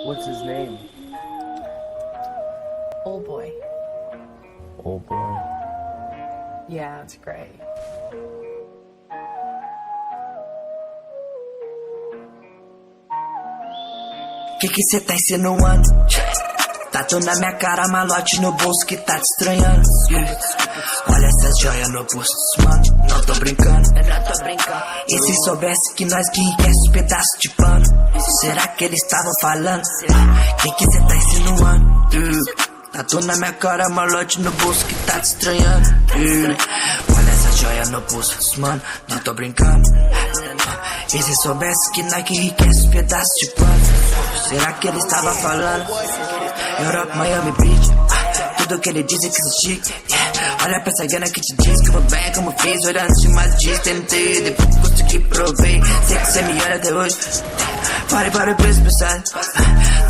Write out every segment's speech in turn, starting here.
What's his name? Old boy. Old boy. Yeah, it's great. Que cê tá insinuando? Tatu na minha cara, malote no bolso que tá te estranhando. Olha essas joias no bolso, mano, não tô brincando. E se soubesse que nós que enriquece pedaço de pano, será que eles estavam falando? Que cê tá insinuando? Tatu na minha cara, malote no bolso que tá te estranhando. Olha essa joia no bolso, mano, não tô brincando. E se soubesse que nós que enriquece pedaço de pano, será que ele estava falando? Europa, Miami Beach, tudo que ele diz é que existe. Olha pra essa grana que te diz que eu vou bem como fiz. Olhando de mais dias, tentei, depois consegui provei. Sei que cê me olha até hoje. Para o preço pensado.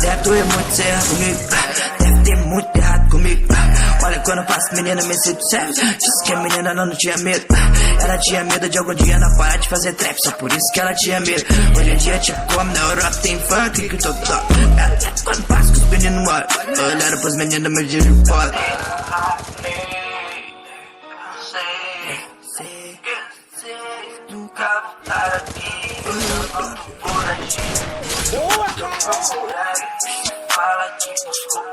Deve doer muito ser errado comigo. Deve ter muito errado comigo. Olha quando eu passo, menina, me sinto sério. Disse que a menina não tinha medo. Ela tinha medo de algum dia não parar de fazer trap. Só por isso que ela tinha medo. Hoje em dia, tipo, como na Europa tem funk que tô top. Quando passo que os meninos moram, olharam pros meninos, me dizem foda. Nunca vou estar aqui. Eu tô por aqui. Fala que buscou